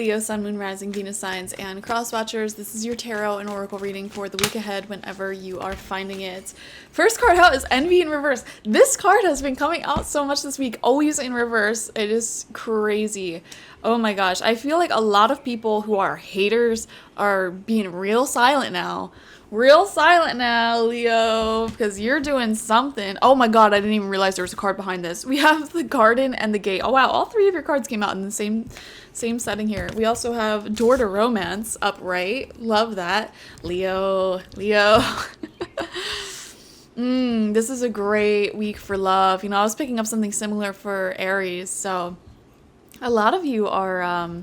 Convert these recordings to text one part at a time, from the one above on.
Leo, Sun, Moon, Rising, Venus signs, and cross-watchers. This is your tarot and oracle reading for the week ahead whenever you are finding it. First card out is Envy in reverse. This card has been coming out so much this week, always in reverse. It is crazy. Oh my gosh. I feel like a lot of people who are haters are being real silent now. Real silent now, Leo, because you're doing something. Oh my god, I didn't even realize there was a card behind this. We have the garden and the gate. Oh wow, all three of your cards came out in the same setting here. We also have door to romance upright. Love that. Leo. This is a great week for love. You know, I was picking up something similar for Aries, so a lot of you are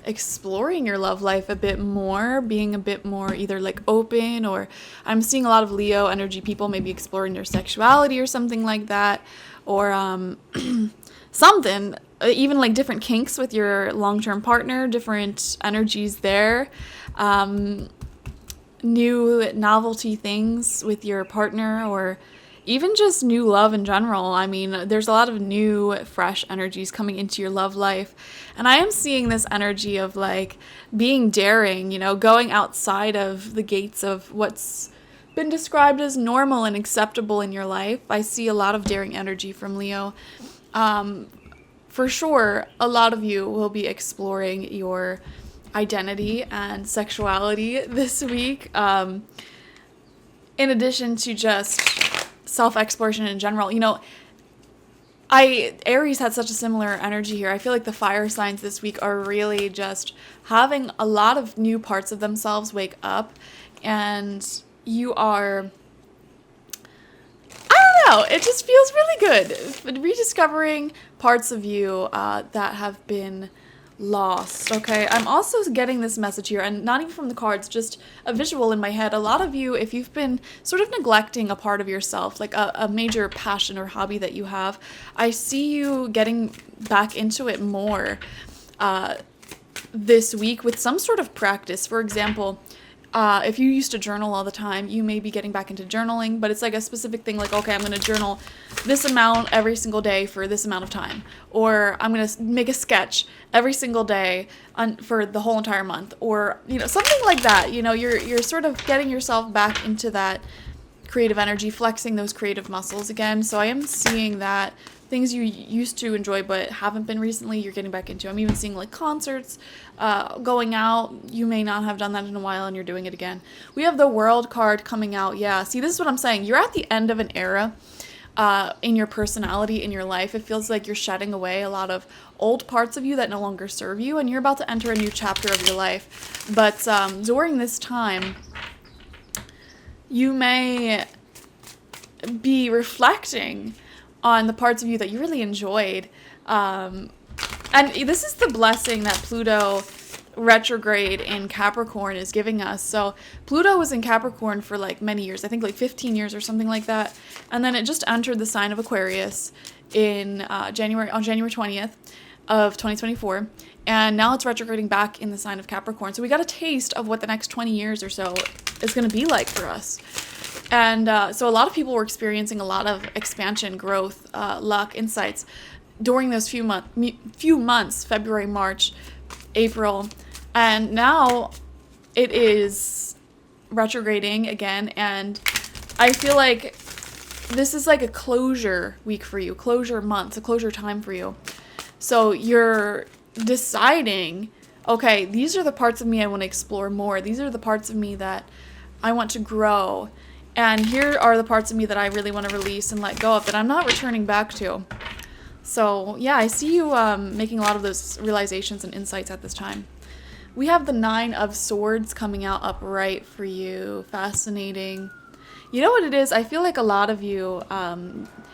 exploring your love life a bit more, being a bit more either like open, or I'm seeing a lot of Leo energy people maybe exploring their sexuality or something like that, or something, even like different kinks with your long-term partner, different energies there, new novelty things with your partner, or even just new love in general. I mean, there's a lot of new, fresh energies coming into your love life. And I am seeing this energy of like being daring, you know, going outside of the gates of what's been described as normal and acceptable in your life. I see a lot of daring energy from Leo. For sure, a lot of you will be exploring your identity and sexuality this week. In addition to just self-exploration in general. You know, Aries had such a similar energy here. I feel like the fire signs this week are really just having a lot of new parts of themselves wake up, and you are, I don't know, it just feels really good. Rediscovering parts of you that have been lost. Okay, I'm also getting this message here, and not even from the cards, just a visual in my head. A lot of you, if you've been sort of neglecting a part of yourself, like a major passion or hobby that you have, I see you getting back into it more this week with some sort of practice. For example, if you used to journal all the time, you may be getting back into journaling, but it's like a specific thing, like, okay, I'm going to journal this amount every single day for this amount of time, or I'm going to make a sketch every single day for the whole entire month, or, you know, something like that. You know, you're sort of getting yourself back into that creative energy, flexing those creative muscles again. So I am seeing that things you used to enjoy but haven't been recently, you're getting back into. I'm even seeing like concerts, going out. You may not have done that in a while and you're doing it again. We have the World card coming out. Yeah, see, this is what I'm saying. You're at the end of an era in your personality, in your life. It feels like you're shedding away a lot of old parts of you that no longer serve you, and you're about to enter a new chapter of your life. But during this time, you may be reflecting on the parts of you that you really enjoyed. And this is the blessing that Pluto retrograde in Capricorn is giving us. So Pluto was in Capricorn for like many years, I think like 15 years or something like that. And then it just entered the sign of Aquarius in January 20th of 2024. And now it's retrograding back in the sign of Capricorn. So we got a taste of what the next 20 years or so is going to be like for us. And so a lot of people were experiencing a lot of expansion, growth, luck, insights during those few months, February, March, April. And now it is retrograding again. And I feel like this is like a closure week for you, closure month, a closure time for you. So you're deciding, okay, these are the parts of me I want to explore more. These are the parts of me that I want to grow. And here are the parts of me that I really want to release and let go of that I'm not returning back to. So yeah, I see you making a lot of those realizations and insights at this time. We have the 9 of Swords coming out upright for you. Fascinating. You know what it is? I feel like a lot of you,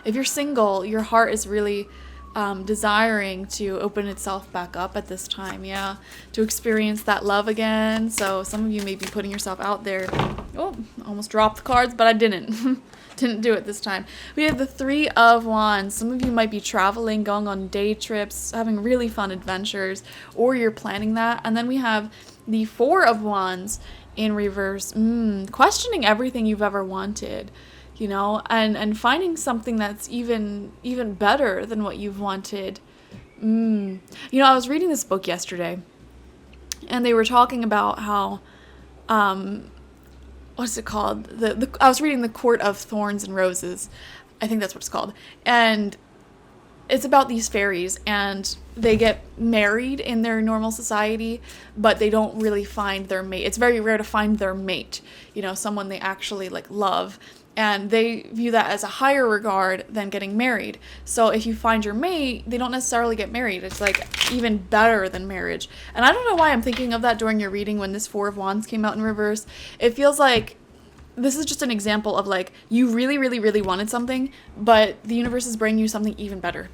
if you're single, your heart is really desiring to open itself back up at this time, yeah, to experience that love again. So some of you may be putting yourself out there. Oh, almost dropped the cards, but I didn't. Didn't do it this time. We have the 3 of Wands. Some of you might be traveling, going on day trips, having really fun adventures, or you're planning that. And then we have the 4 of Wands in reverse, questioning everything you've ever wanted. You know, and finding something that's even better than what you've wanted. You know, I was reading this book yesterday, and they were talking about how, what's it called? I was reading The Court of Thorns and Roses. I think that's what it's called. And it's about these fairies, and they get married in their normal society, but they don't really find their mate. It's very rare to find their mate, someone they actually like love. And they view that as a higher regard than getting married. So if you find your mate, they don't necessarily get married. It's like even better than marriage. And I don't know why I'm thinking of that during your reading when this Four of Wands came out in reverse. It feels like this is just an example of like you really, really, really wanted something, but the universe is bringing you something even better.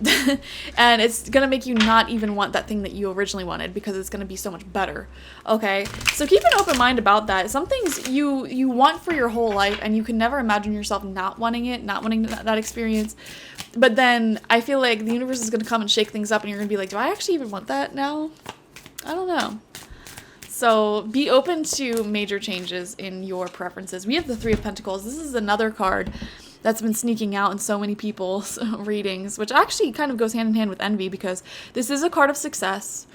And it's going to make you not even want that thing that you originally wanted because it's going to be so much better. Okay? So keep an open mind about that. Some things you want for your whole life and you can never imagine yourself not wanting it, not wanting that experience. But then I feel like the universe is going to come and shake things up and you're going to be like, do I actually even want that now? I don't know. So be open to major changes in your preferences. We have the Three of Pentacles. This is another card that's been sneaking out in so many people's readings, which actually kind of goes hand in hand with envy because this is a card of success,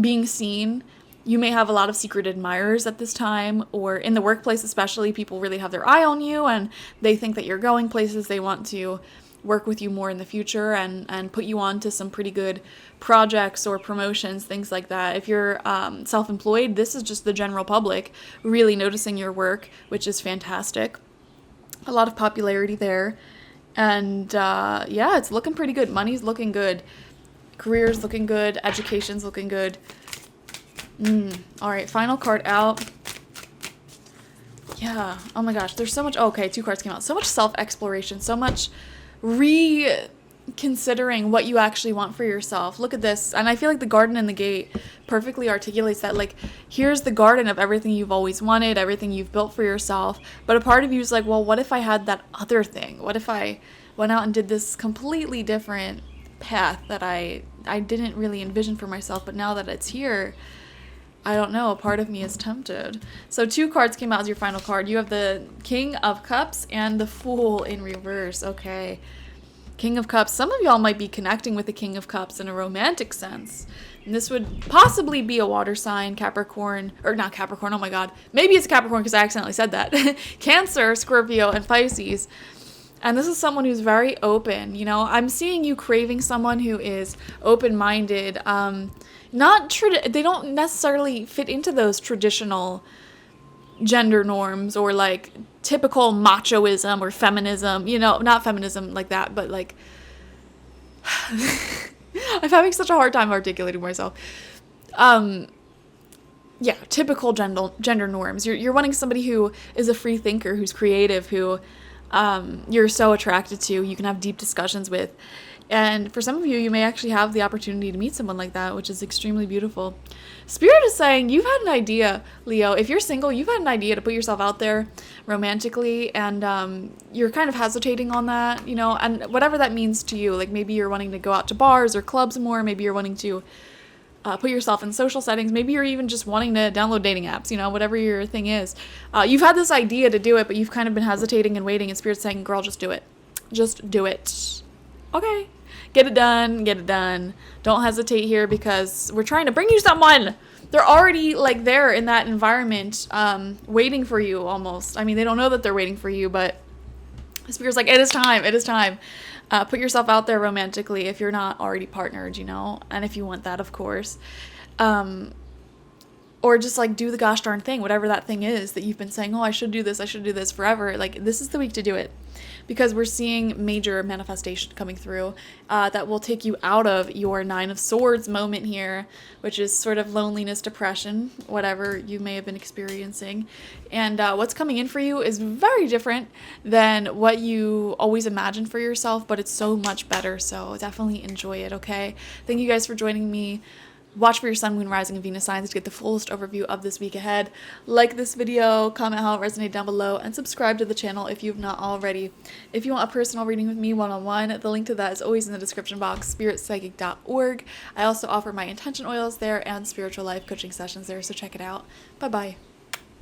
being seen. You may have a lot of secret admirers at this time, or in the workplace especially, people really have their eye on you and they think that you're going places. They want to work with you more in the future and put you on to some pretty good projects or promotions, things like that. If you're self-employed, this is just the general public really noticing your work, which is fantastic. A lot of popularity there. And yeah, it's looking pretty good. Money's looking good. Career's looking good. Education's looking good. All right, final card out. Yeah. Oh my gosh, there's so much. Okay, 2 cards came out. So much self-exploration, so much reconsidering what you actually want for yourself. Look at this. And I feel like the garden and the gate perfectly articulates that. Like, here's the garden of everything you've always wanted, everything you've built for yourself. But a part of you is like, well, what if I had that other thing? What if I went out and did this completely different path that I didn't really envision for myself, but now that it's here, I don't know, a part of me is tempted. So 2 cards came out as your final card. You have the King of Cups and the Fool in reverse. Okay. King of Cups. Some of y'all might be connecting with the King of Cups in a romantic sense. And this would possibly be a water sign, Capricorn, or not Capricorn, oh my god. Maybe it's Capricorn because I accidentally said that. Cancer, Scorpio, and Pisces. And this is someone who's very open. I'm seeing you craving someone who is open-minded, they don't necessarily fit into those traditional gender norms or like typical machoism or feminism, not feminism like that, but like I'm having such a hard time articulating myself. Yeah, typical gender norms. You're wanting somebody who is a free thinker, who's creative, who you're so attracted to, you can have deep discussions with. And for some of you, you may actually have the opportunity to meet someone like that, which is extremely beautiful. Spirit is saying you've had an idea, Leo. If you're single, you've had an idea to put yourself out there romantically, and you're kind of hesitating on that, and whatever that means to you. Like maybe you're wanting to go out to bars or clubs more. Maybe you're wanting to put yourself in social settings. Maybe you're even just wanting to download dating apps, whatever your thing is. You've had this idea to do it, but you've kind of been hesitating and waiting, and Spirit's saying, girl, just do it. Just do it. Okay. Get it done. Don't hesitate here because we're trying to bring you someone. They're already like there in that environment, waiting for you almost. I mean, they don't know that they're waiting for you, but Spirit's like, it is time. Put yourself out there romantically if you're not already partnered, and if you want that, of course. Or just like do the gosh darn thing, whatever that thing is that you've been saying, oh, I should do this forever. Like this is the week to do it. Because we're seeing major manifestation coming through that will take you out of your 9 of Swords moment here, which is sort of loneliness, depression, whatever you may have been experiencing. And what's coming in for you is very different than what you always imagined for yourself, but it's so much better. So definitely enjoy it, okay? Thank you guys for joining me. Watch for your sun, moon, rising, and Venus signs to get the fullest overview of this week ahead. Like this video, comment how it resonated down below, and subscribe to the channel if you've not already. If you want a personal reading with me one-on-one, the link to that is always in the description box, spiritpsychic.org. I also offer my intention oils there and spiritual life coaching sessions there, so check it out. Bye-bye.